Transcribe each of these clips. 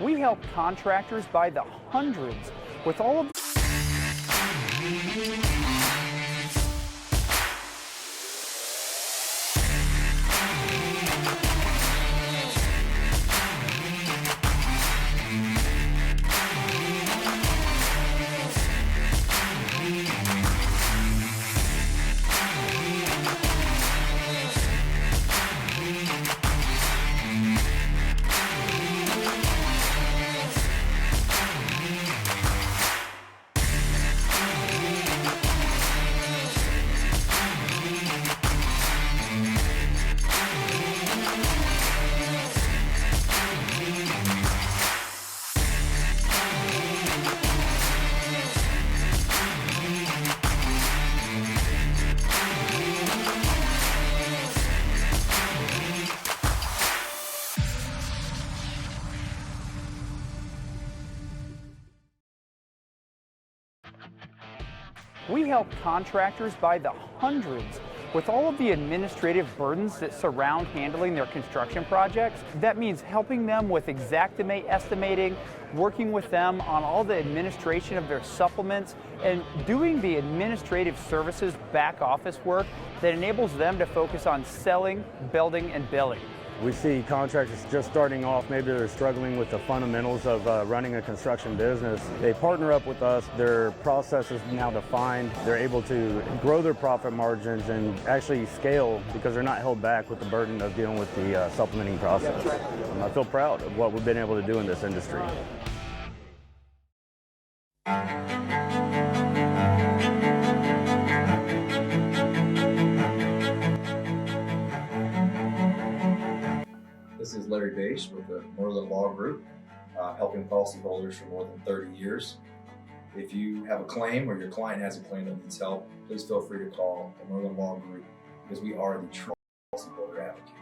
We help contractors by the hundreds with all of We help contractors by the hundreds with all of the administrative burdens that surround handling their construction projects. That means helping them with Xactimate estimating, working with them on all the administration of their supplements, and doing the administrative services back office work that enables them to focus on selling, building, and billing. We see contractors just starting off, maybe they're struggling with the fundamentals of running a construction business. They partner up with us, their process is now defined, they're able to grow their profit margins and actually scale because they're not held back with the burden of dealing with the supplementing process. I feel proud of what we've been able to do in this industry. This is Larry Bache with the Merlin Law Group, helping policyholders for more than 30 years. If you have a claim or your client has a claim that needs help, please feel free to call the Merlin Law Group because we are the true policyholder advocate.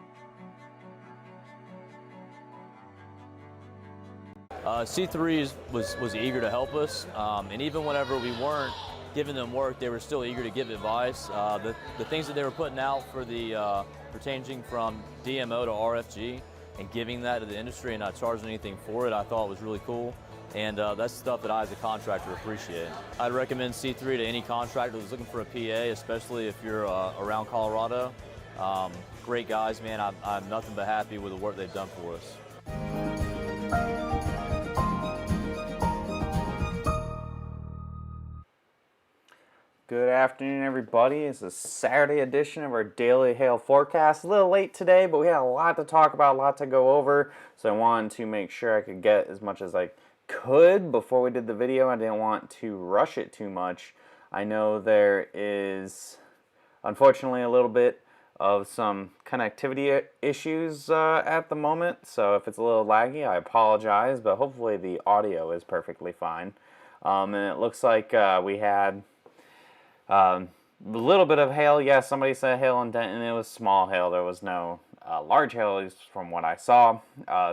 C3 was eager to help us, and even whenever we weren't giving them work, they were still eager to give advice. The things that they were putting out for the pertaining from DMO to RFG and giving that to the industry and not charging anything for it, I thought was really cool. And that's stuff that I as a contractor appreciate. I'd recommend C3 to any contractor who's looking for a PA, especially if you're around Colorado. Great guys, man. I'm nothing but happy with the work they've done for us. Good afternoon, everybody. It's a Saturday edition of our daily hail forecast. A little late today, but we had a lot to talk about, a lot to go over, so I wanted to make sure I could get as much as I could before we did the video. I didn't want to rush it too much. I know there is, unfortunately, a little bit of some connectivity issues at the moment, so if it's a little laggy, I apologize, but hopefully the audio is perfectly fine. And it looks like we had a little bit of hail. Yeah, somebody said hail in Denton. It was small hail. There was no large hail, at least from what I saw.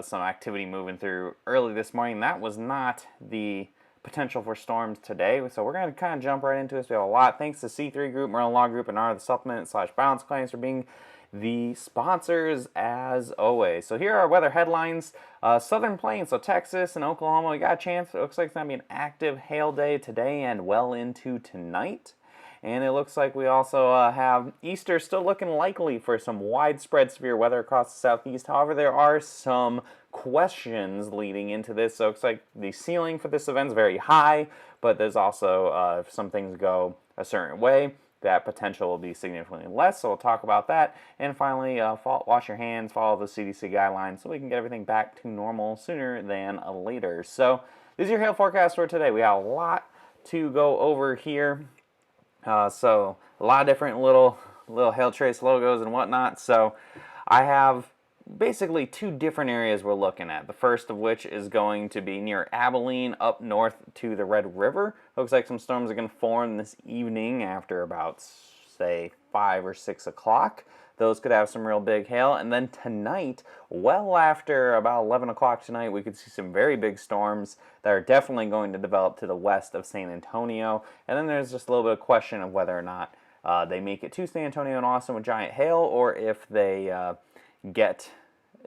Some activity moving through early this morning. That was not the potential for storms today. So we're going to kind of jump right into this. We have a lot. Thanks to C3 Group, Merlin Law Group, and R the Supplement / Balance Claims for being the sponsors as always. So here are our weather headlines. Southern Plains, so Texas and Oklahoma, we got a chance. It looks like it's going to be an active hail day today and well into tonight. And it looks like we also have Easter still looking likely for some widespread severe weather across the southeast. However, there are some questions leading into this. So it looks like the ceiling for this event is very high, but there's also, if some things go a certain way, that potential will be significantly less. So we'll talk about that. And finally, wash your hands, follow the CDC guidelines so we can get everything back to normal sooner than later. So this is your hail forecast for today. We have a lot to go over here. So a lot of different little hail trace logos and whatnot. So I have basically two different areas we're looking at. The first of which is going to be near Abilene up north to the Red River. Looks like some storms are going to form this evening after about, say, 5 or 6 o'clock. Those could have some real big hail. And then tonight, well after about 11 o'clock tonight, we could see some very big storms that are definitely going to develop to the west of San Antonio. And then there's just a little bit of question of whether or not they make it to San Antonio and Austin with giant hail, or if they get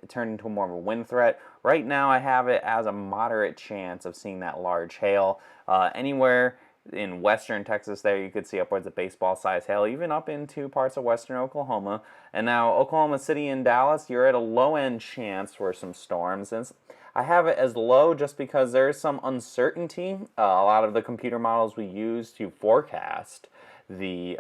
turn into more of a wind threat. Right now I have it as a moderate chance of seeing that large hail. Anywhere in western Texas there you could see upwards of baseball size hail, even up into parts of western Oklahoma. And now Oklahoma City and Dallas, you're at a low end chance for some storms. And I have it as low just because there is some uncertainty. A lot of the computer models we use to forecast the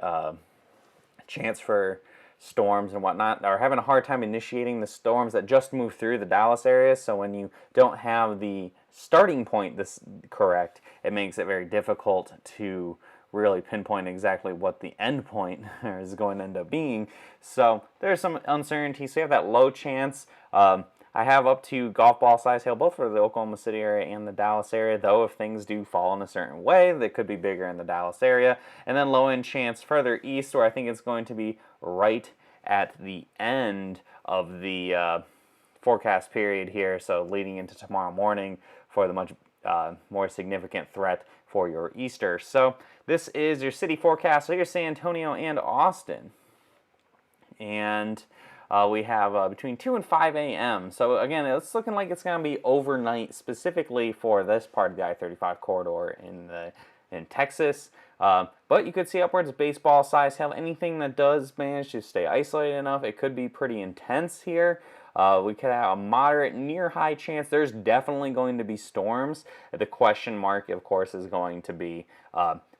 chance for storms and whatnot are having a hard time initiating the storms that just move through the Dallas area. So when you don't have the starting point this correct, it makes it very difficult to really pinpoint exactly what the end point is going to end up being. So there's some uncertainty. So you have that low chance. I have up to golf ball size hail both for the Oklahoma City area and the Dallas area, though if things do fall in a certain way, they could be bigger in the Dallas area. And then low end chance further east, where I think it's going to be right at the end of the forecast period here, so leading into tomorrow morning for the much more significant threat for your Easter. So this is your city forecast. So here's San Antonio and Austin. And we have between 2 and 5 a.m. So again, it's looking like it's going to be overnight, specifically for this part of the I-35 corridor in Texas. But you could see upwards of baseball size hail. Anything that does manage to stay isolated enough, it could be pretty intense here. We could have a moderate near high chance. There's definitely going to be storms. The question mark, of course, is going to be,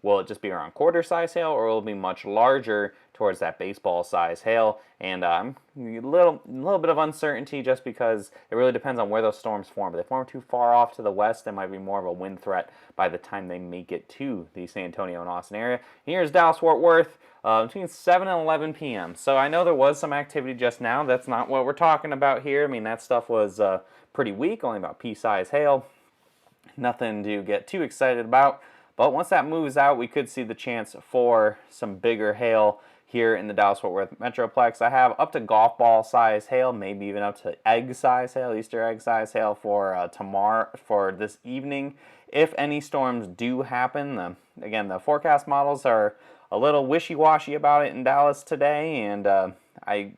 will it just be around quarter size hail, or will it be much larger towards that baseball size hail? And a little bit of uncertainty just because it really depends on where those storms form. But if they form too far off to the west, there might be more of a wind threat by the time they make it to the San Antonio and Austin area. Here's Dallas-Fort Worth. Between 7 and 11 p.m. So I know there was some activity just now. That's not what we're talking about here. I mean, that stuff was pretty weak, only about pea-size hail. Nothing to get too excited about. But once that moves out, we could see the chance for some bigger hail here in the Dallas-Fort Worth Metroplex. I have up to golf ball size hail, maybe even up to egg size hail, Easter egg size hail for tomorrow, for this evening. If any storms do happen, again, the forecast models are a little wishy-washy about it in Dallas today, and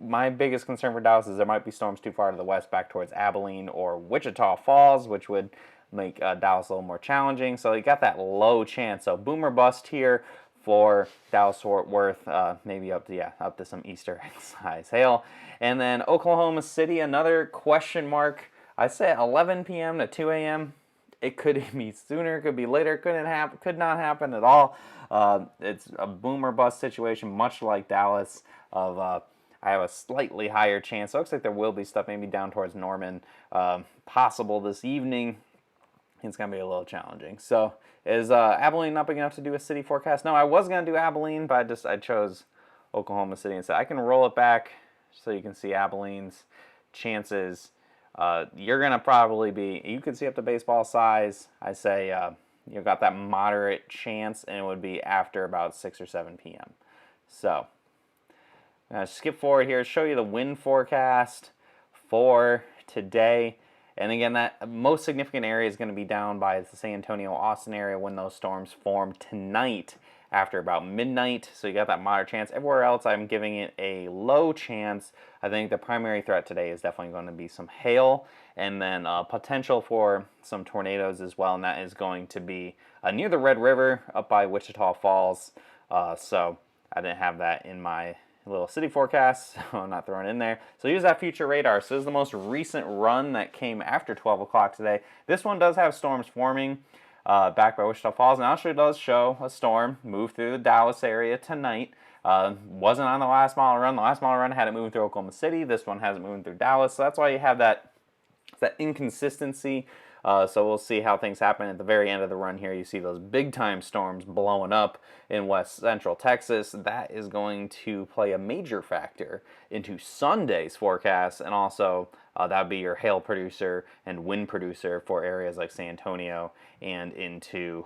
my biggest concern for Dallas is there might be storms too far to the west back towards Abilene or Wichita Falls, which would make Dallas a little more challenging. So you got that low chance. So boom or bust here for Dallas-Fort Worth, maybe up to some Easter egg size hail. And then Oklahoma City, another question mark. I say 11 p.m. to 2 a.m. It could be sooner, it could be later, could not happen at all. It's a boom or bust situation, much like Dallas. I have a slightly higher chance. So it looks like there will be stuff maybe down towards Norman possible this evening. It's going to be a little challenging. So is Abilene not big enough to do a city forecast? No, I was going to do Abilene, but I chose Oklahoma City instead. I can roll it back so you can see Abilene's chances. You're going to probably be, you can see up to baseball size. I say you've got that moderate chance, and it would be after about 6 or 7 p.m. So I'm going to skip forward here, show you the wind forecast for today. And again, that most significant area is going to be down by the San Antonio-Austin area when those storms form tonight after about midnight. So you got that moderate chance. Everywhere else, I'm giving it a low chance. I think the primary threat today is definitely going to be some hail and then potential for some tornadoes as well. And that is going to be near the Red River up by Wichita Falls. So I didn't have that in my little city forecast, so I'm not throwing it in there. So use that future radar. So this is the most recent run that came after 12 o'clock today. This one does have storms forming back by Wichita Falls. Now it actually does show a storm move through the Dallas area tonight. Wasn't on the last mile run. The last mile run had it moving through Oklahoma City. This one hasn't moved through Dallas. So that's why you have that inconsistency. So we'll see how things happen at the very end of the run here. You see those big time storms blowing up in west central Texas. That is going to play a major factor into Sunday's forecast, and also that would be your hail producer and wind producer for areas like San Antonio and into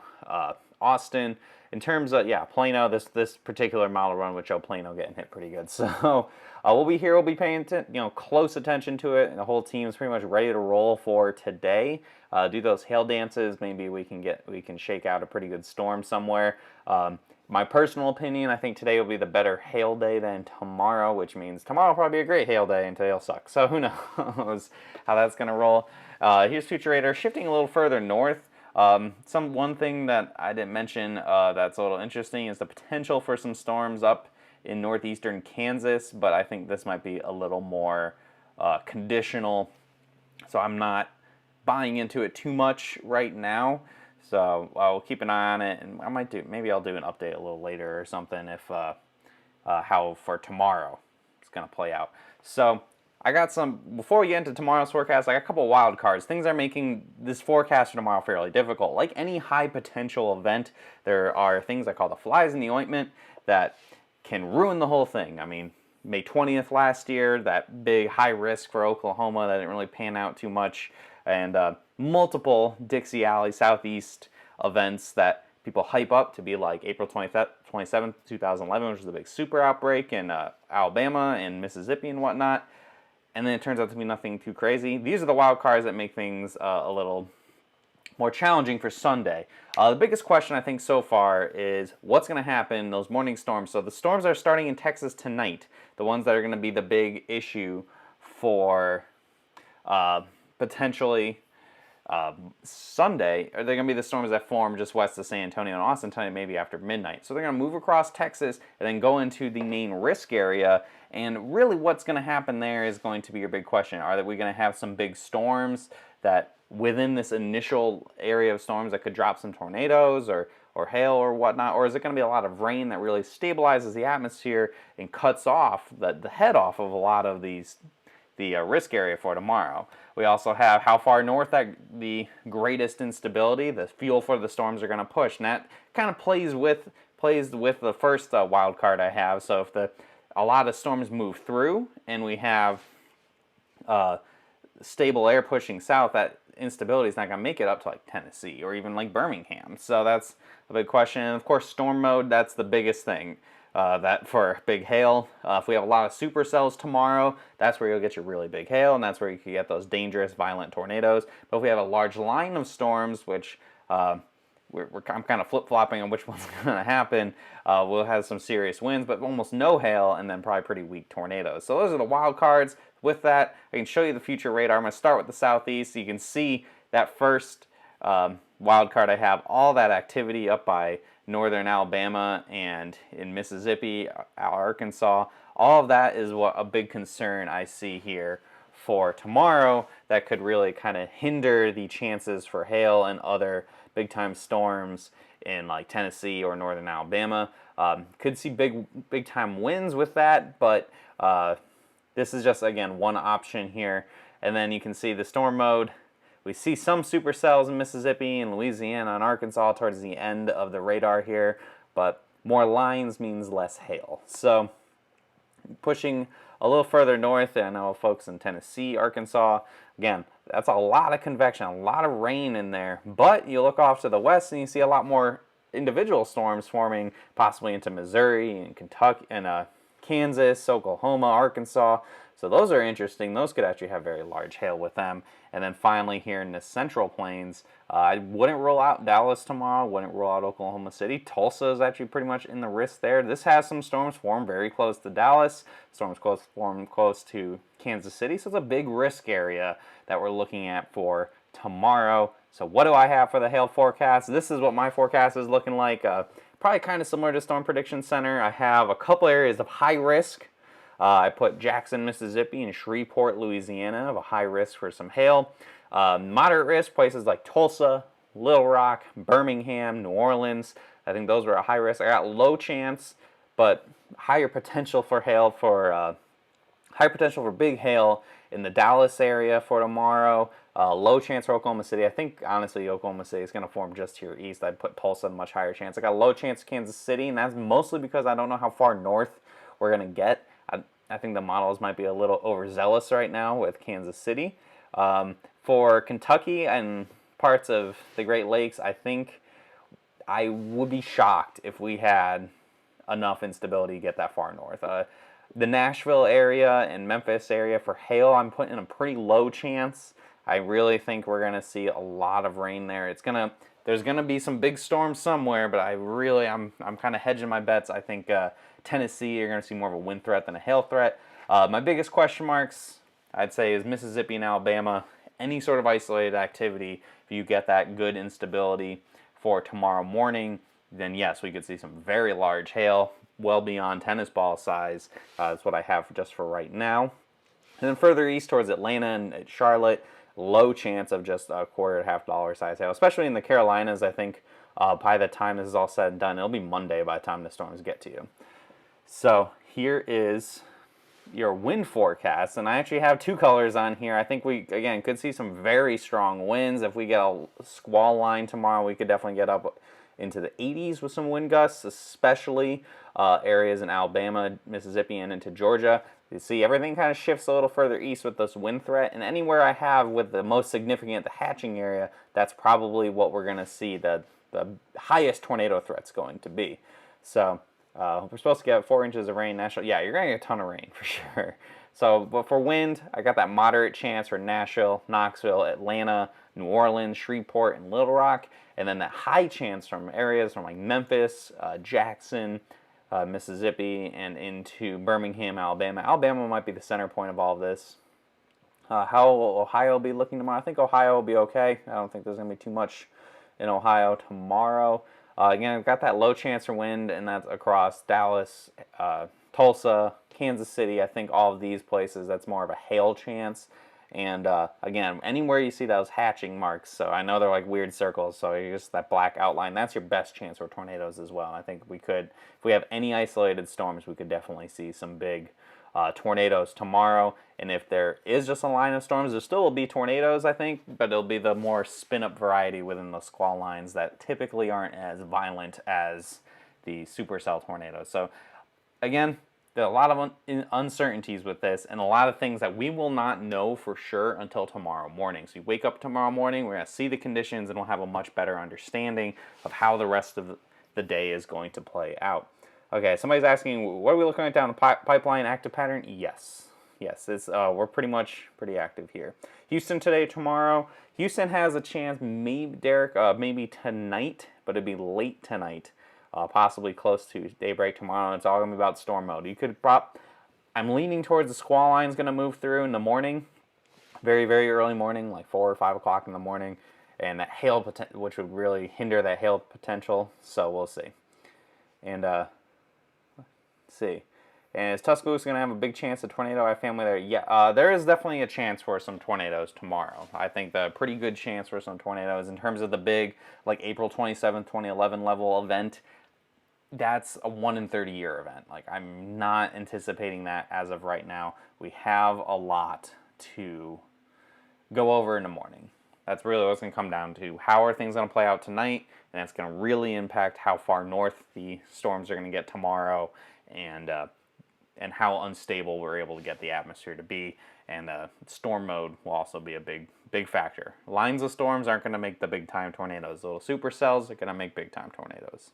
Austin. In terms of, Plano, this particular model run would show Plano getting hit pretty good. So we'll be here, we'll be paying close attention to it, and the whole team is pretty much ready to roll for today. Do those hail dances. Maybe we can shake out a pretty good storm somewhere. My personal opinion, I think today will be the better hail day than tomorrow, which means tomorrow will probably be a great hail day and today will suck. So who knows how that's going to roll. Here's future radar shifting a little further north. One thing that I didn't mention that's a little interesting is the potential for some storms up in northeastern Kansas, but I think this might be a little more conditional. So I'm not buying into it too much right now. So I'll keep an eye on it, and maybe I'll do an update a little later or something if how for tomorrow it's gonna play out. So I got before we get into tomorrow's forecast, I got a couple of wild cards. Things are making this forecast for tomorrow fairly difficult. Like any high potential event, there are things I call the flies in the ointment that can ruin the whole thing. I mean, May 20th last year, that big high risk for Oklahoma that didn't really pan out too much, and multiple Dixie Alley Southeast events that people hype up to be like April 27th, 2011, which was a big super outbreak in Alabama and Mississippi and whatnot. And then it turns out to be nothing too crazy. These are the wild cards that make things a little more challenging for Sunday. The biggest question I think so far is what's going to happen in those morning storms. So the storms are starting in Texas tonight, the ones that are going to be the big issue for potentially Sunday. Are they going to be the storms that form just west of San Antonio and Austin tonight, maybe after midnight? So they're going to move across Texas and then go into the main risk area. And really what's going to happen there is going to be your big question. Are we going to have some big storms that within this initial area of storms that could drop some tornadoes or hail or whatnot? Or is it going to be a lot of rain that really stabilizes the atmosphere and cuts off the head off of a lot of the risk area for tomorrow? We also have how far north that the greatest instability, the fuel for the storms are going to push. And that kind of plays with the first wild card I have. So if a lot of storms move through and we have stable air pushing south, that instability is not going to make it up to like Tennessee or even like Birmingham. So that's a big question. And of course, storm mode, that's the biggest thing. That for big hail, if we have a lot of supercells tomorrow, that's where you'll get your really big hail, and that's where you can get those dangerous, violent tornadoes. But if we have a large line of storms, which I'm kind of flip-flopping on which one's going to happen, we'll have some serious winds, but almost no hail, and then probably pretty weak tornadoes. So those are the wild cards. With that, I can show you the future radar. I'm going to start with the southeast. So you can see that first wild card I have, all that activity up by northern Alabama and in Mississippi, Arkansas. All of that is what a big concern I see here for tomorrow that could really kind of hinder the chances for hail and other big time storms in like Tennessee or northern Alabama. Could see big time winds with that, but this is just, again, one option here. And then you can see the storm mode. We see some supercells in Mississippi and Louisiana and Arkansas towards the end of the radar here, but more lines means less hail. So pushing a little further north, I know folks in Tennessee, Arkansas, again, that's a lot of convection, a lot of rain in there, but you look off to the west and you see a lot more individual storms forming possibly into Missouri and Kentucky and Kansas, Oklahoma, Arkansas. So those are interesting. Those could actually have very large hail with them. And then finally here in the Central Plains, I wouldn't rule out Dallas tomorrow, wouldn't rule out Oklahoma City. Tulsa is actually pretty much in the risk there. This has some storms form very close to Dallas, storms form close to Kansas City. So it's a big risk area that we're looking at for tomorrow. So what do I have for the hail forecast? This is what my forecast is looking like. Probably kind of similar to Storm Prediction Center. I have a couple areas of high risk. I put Jackson, Mississippi and Shreveport, Louisiana of a high risk for some hail. Moderate risk, places like Tulsa, Little Rock, Birmingham, New Orleans. I think those were a high risk. I got low chance, but higher potential for hail for big hail in the Dallas area for tomorrow. Low chance for Oklahoma City. I think, honestly, Oklahoma City is going to form just here east. I'd put Tulsa a much higher chance. I got a low chance of Kansas City, and that's mostly because I don't know how far north we're going to get. I think the models might be a little overzealous right now with Kansas City. For Kentucky and parts of the Great Lakes, I think I would be shocked if we had enough instability to get that far north. The Nashville area and Memphis area for hail, I'm putting a pretty low chance. I really think we're going to see a lot of rain there. there's going to be some big storms somewhere, but I'm kind of hedging my bets. I think Tennessee, you're going to see more of a wind threat than a hail threat. My biggest question marks, I'd say, is Mississippi and Alabama. Any sort of isolated activity, if you get that good instability for tomorrow morning, then yes, we could see some very large hail, well beyond tennis ball size. That's what I have just for right now. And then further east towards Atlanta and Charlotte, low chance of just a $quarter to $half size hail, especially in the Carolinas. I think by the time this is all said and done, it'll be Monday by the time the storms get to you. So here is your wind forecast, and I actually have two colors on here. I think we, again, could see some very strong winds. If we get a squall line tomorrow, we could definitely get up into the 80s with some wind gusts, especially areas in Alabama, Mississippi, and into Georgia. You see everything kind of shifts a little further east with this wind threat, and anywhere I have with the most significant, the hatching area, that's probably what we're going to see the highest tornado threat's going to be. So we're supposed to get 4 inches of rain national. Yeah, you're going to get a ton of rain for sure. So, but for wind, I got that moderate chance for Nashville, Knoxville, Atlanta, New Orleans, Shreveport, and Little Rock. And then that high chance from areas from like Memphis, Jackson, Mississippi, and into Birmingham, Alabama. Alabama might be the center point of all of this. How will Ohio be looking tomorrow? I think Ohio will be okay. I don't think there's going to be too much in Ohio tomorrow. Again, I've got that low chance for wind, and that's across Dallas, Tulsa, Kansas City. I think all of these places, that's more of a hail chance. And again, anywhere you see those hatching marks, so I know they're like weird circles, so you just that black outline, that's your best chance for tornadoes as well. I think we could, if we have any isolated storms, we could definitely see some big tornadoes tomorrow. And if there is just a line of storms, there still will be tornadoes, I think, but it'll be the more spin-up variety within the squall lines that typically aren't as violent as the supercell tornadoes. So again, there are a lot of uncertainties with this, and a lot of things that we will not know for sure until tomorrow morning. So you wake up tomorrow morning, we're going to see the conditions, and we'll have a much better understanding of how the rest of the day is going to play out. Okay, somebody's asking, what are we looking at down the pipeline active pattern? Yes. Yes, we're pretty active here. Houston today, tomorrow. Houston has a chance, maybe, Derek, maybe tonight, but it'd be late tonight. Possibly close to daybreak tomorrow. It's all going to be about storm mode. You could I'm leaning towards the squall line's going to move through in the morning, very, very early morning, like 4 or 5 o'clock in the morning, and that hail which would really hinder that hail potential. So we'll see. And let's see. And is Tuscaloosa going to have a big chance of tornado? I have family there. Yeah, there is definitely a chance for some tornadoes tomorrow. I think the pretty good chance for some tornadoes in terms of the big, like April 27th, 2011 level event. That's a 1 in 30 year event. Like, I'm not anticipating that as of right now. We have a lot to go over in the morning. That's really what it's going to come down to. How are things going to play out tonight? And it's going to really impact how far north the storms are going to get tomorrow, and how unstable we're able to get the atmosphere to be. And storm mode will also be a big factor. Lines of storms aren't going to make the big time tornadoes. Little supercells are going to make big time tornadoes.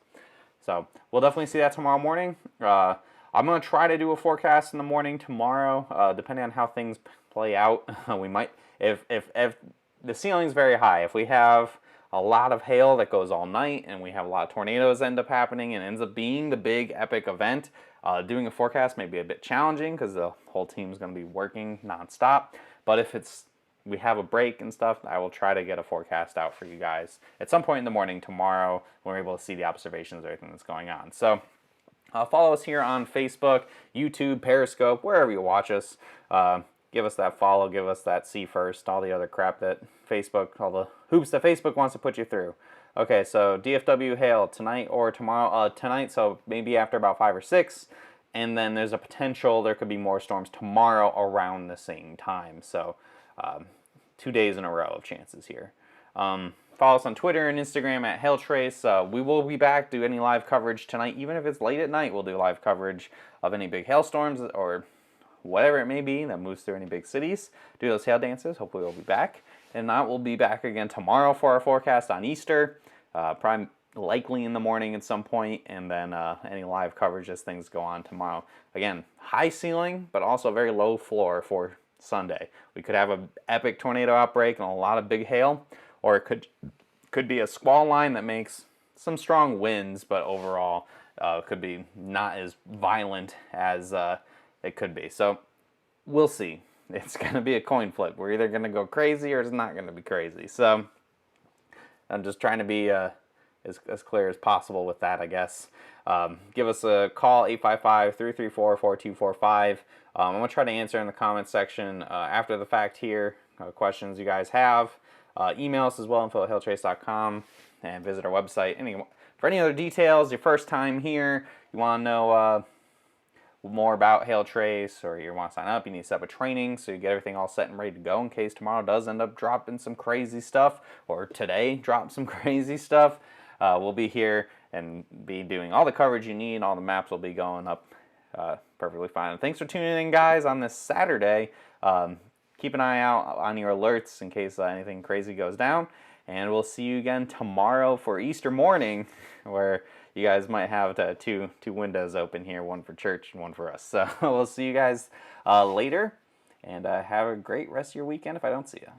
So we'll definitely see that tomorrow morning. I'm going to try to do a forecast in the morning tomorrow, depending on how things play out. We might, if the ceiling's very high, if we have a lot of hail that goes all night and we have a lot of tornadoes end up happening and ends up being the big epic event, doing a forecast may be a bit challenging because the whole team's going to be working nonstop. But if we have a break and stuff, I will try to get a forecast out for you guys at some point in the morning tomorrow when we're able to see the observations of everything that's going on. So follow us here on Facebook, YouTube, Periscope, wherever you watch us. Give us that follow, give us that see first, all the other crap that Facebook, all the hoops that Facebook wants to put you through. Okay, so DFW hail tonight or tomorrow. Tonight, so maybe after about 5 or 6. And then there's a potential there could be more storms tomorrow around the same time. So 2 days in a row of chances here. Follow us on Twitter and Instagram at HailTrace. We will be back, do any live coverage tonight. Even if it's late at night, we'll do live coverage of any big hailstorms or whatever it may be that moves through any big cities. Do those hail dances. Hopefully we'll be back. And not, we'll be back again tomorrow for our forecast on Easter. Probably likely in the morning at some point, and then any live coverage as things go on tomorrow. Again, high ceiling, but also very low floor for Sunday. We could have an epic tornado outbreak and a lot of big hail, or it could could be a squall line that makes some strong winds, but overall could be not as violent as it could be. So we'll see. It's going to be a coin flip. We're either going to go crazy or it's not going to be crazy. So I'm just trying to be as clear as possible with that, I guess. Give us a call, 855-334-4245. I'm going to try to answer in the comments section after the fact here, questions you guys have. Email us as well, info@hailtrace.com, and visit our website. For any other details, your first time here, you want to know more about Hail Trace, or you want to sign up, you need to set up a training so you get everything all set and ready to go in case tomorrow does end up dropping some crazy stuff, or today drop some crazy stuff. We'll be here and be doing all the coverage you need. All the maps will be going up perfectly fine. And thanks for tuning in, guys, on this Saturday. Keep an eye out on your alerts in case anything crazy goes down. And we'll see you again tomorrow for Easter morning, where you guys might have two windows open here, one for church and one for us. So we'll see you guys later, and have a great rest of your weekend if I don't see you.